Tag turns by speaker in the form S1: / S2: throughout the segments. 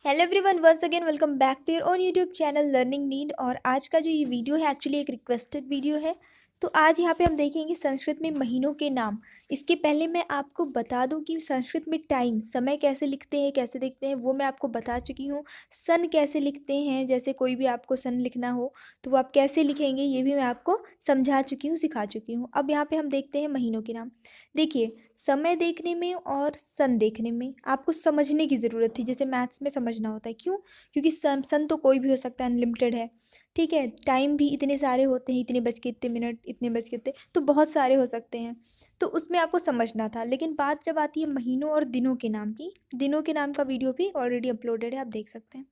S1: Hello everyone, once again welcome back to your own YouTube channel learning need. और आज का जो ये वीडियो है एक्चुअली एक रिक्वेस्टेड वीडियो है। तो आज यहाँ पे हम देखेंगे संस्कृत में महीनों के नाम। इसके पहले मैं आपको बता दूं कि संस्कृत में टाइम समय कैसे लिखते हैं, कैसे देखते हैं, वो मैं आपको बता चुकी हूँ। सन कैसे लिखते हैं, जैसे कोई भी आपको सन लिखना हो तो वो आप कैसे लिखेंगे ये भी मैं आपको समझा चुकी हूँ, सिखा चुकी हूँ। अब यहाँ पे हम देखते हैं महीनों के नाम। देखिए, समय देखने में और सन देखने में आपको समझने की ज़रूरत थी, जैसे मैथ्स में समझना होता है। क्यों? क्योंकि सन तो कोई भी हो सकता है, अनलिमिटेड है। ठीक है, टाइम भी इतने सारे होते हैं, इतने बज के इतने मिनट, इतने बज के इतने, तो बहुत सारे हो सकते हैं। तो उसमें आपको समझना था। लेकिन बात जब आती है महीनों और दिनों के नाम की, दिनों के नाम का वीडियो भी ऑलरेडी अपलोडेड है, आप देख सकते हैं।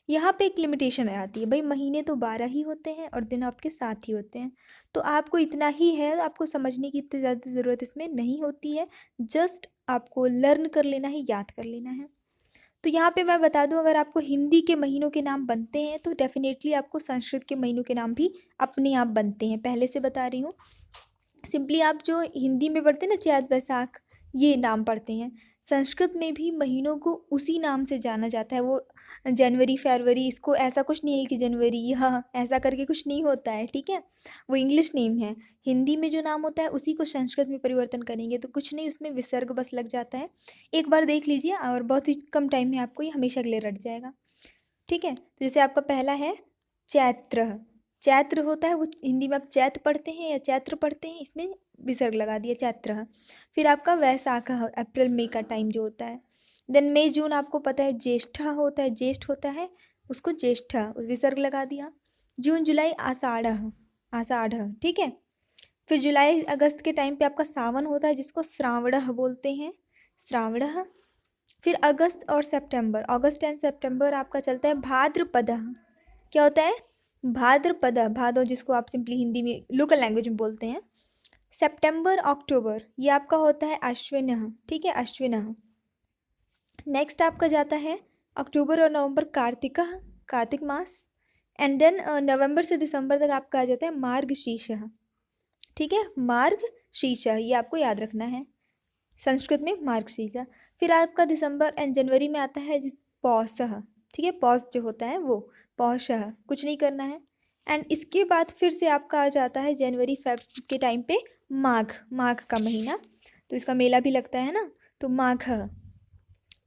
S1: यहाँ पे एक लिमिटेशन आती है, भाई महीने तो 12 ही होते हैं और दिन आपके 7 ही होते हैं। तो आपको इतना ही है, आपको समझने की इतनी ज़्यादा ज़रूरत इसमें नहीं होती है। जस्ट आपको लर्न कर लेना है, याद कर लेना है। तो यहाँ पे मैं बता दूँ, अगर आपको हिंदी के महीनों के नाम बनते हैं तो डेफिनेटली आपको संस्कृत के महीनों के नाम भी अपने आप बनते हैं, पहले से बता रही हूँ। सिंपली आप जो हिंदी में पढ़ते हैं ना, चैत बैसाख, ये नाम पढ़ते हैं, संस्कृत में भी महीनों को उसी नाम से जाना जाता है। वो जनवरी फरवरी, इसको ऐसा कुछ नहीं है कि जनवरी, हाँ ऐसा करके कुछ नहीं होता है, ठीक है। वो इंग्लिश नेम है। हिंदी में जो नाम होता है उसी को संस्कृत में परिवर्तन करेंगे तो कुछ नहीं, उसमें विसर्ग बस लग जाता है। एक बार देख लीजिए और बहुत ही कम टाइम में आपको ये हमेशा के लिए रट जाएगा। ठीक है, तो जैसे आपका पहला है चैत्र। चैत्र होता है वो, हिंदी में आप चैत पढ़ते हैं या चैत्र पढ़ते हैं, इसमें विसर्ग लगा दिया चैत्र। फिर आपका वैशाख, अप्रैल मई का टाइम जो होता है। देन मई जून आपको पता है ज्येष्ठा होता है, ज्येष्ठ होता है, उसको ज्येष्ठा विसर्ग लगा दिया। जून जुलाई आषाढ़, आषाढ़, ठीक है। फिर जुलाई अगस्त के टाइम पे आपका सावन होता है, जिसको श्रावण बोलते हैं, श्रावण। फिर अगस्त और सितंबर, अगस्त एंड सितंबर आपका चलता है भाद्रपद। क्या होता है? भाद्रपद, भादो, जिसको आप सिंपली हिंदी में लोकल लैंग्वेज में बोलते हैं। सितंबर अक्टूबर ये आपका होता है अश्विन, ठीक है, अश्विन। नेक्स्ट आपका जाता है अक्टूबर और नवंबर कार्तिक, कार्तिक मास। एंड देन नवंबर से दिसंबर तक आपका आ जाता है मार्गशीर्ष, ठीक है, मार्गशीर्ष, ये आपको याद रखना है, संस्कृत में मार्गशीर्ष। फिर आपका दिसंबर एंड जनवरी में आता है जिस पौष, ठीक है, पौष जो होता है वो पौष, कुछ नहीं करना है। एंड इसके बाद फिर से आपका आ जाता है जनवरी फेब के टाइम पे माघ, माघ का महीना, तो इसका मेला भी लगता है ना, तो माघ।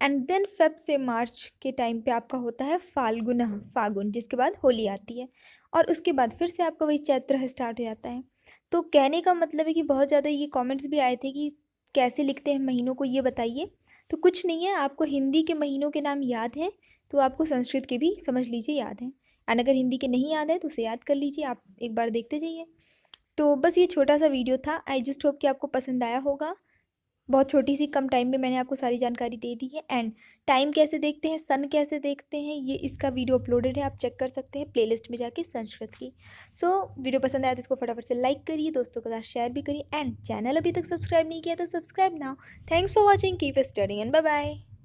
S1: एंड देन फेब से मार्च के टाइम पे आपका होता है फाल्गुन, फागुन, जिसके बाद होली आती है। और उसके बाद फिर से आपका वही चैत्र स्टार्ट हो जाता है। तो कहने का मतलब है कि बहुत ज़्यादा ये कमेंट्स भी आए थे कि कैसे लिखते हैं महीनों को, ये बताइए। तो कुछ नहीं है, आपको हिंदी के महीनों के नाम याद हैं तो आपको संस्कृत के भी समझ लीजिए याद हैं। एंड अगर हिंदी के नहीं याद है तो उसे याद कर लीजिए, आप एक बार देखते जाइए। तो बस ये छोटा सा वीडियो था, आई जस्ट होप कि आपको पसंद आया होगा। बहुत छोटी सी कम टाइम में मैंने आपको सारी जानकारी दे दी है। एंड टाइम कैसे देखते हैं, सन कैसे देखते हैं, ये इसका वीडियो अपलोडेड है, आप चेक कर सकते हैं प्लेलिस्ट में जाके संस्कृत की। सो वीडियो पसंद आया तो इसको फटाफट से लाइक करिए, दोस्तों के साथ शेयर भी करिए। एंड चैनल अभी तक सब्सक्राइब नहीं किया तो subscribe now. Thanks for watching, keep studying and bye bye.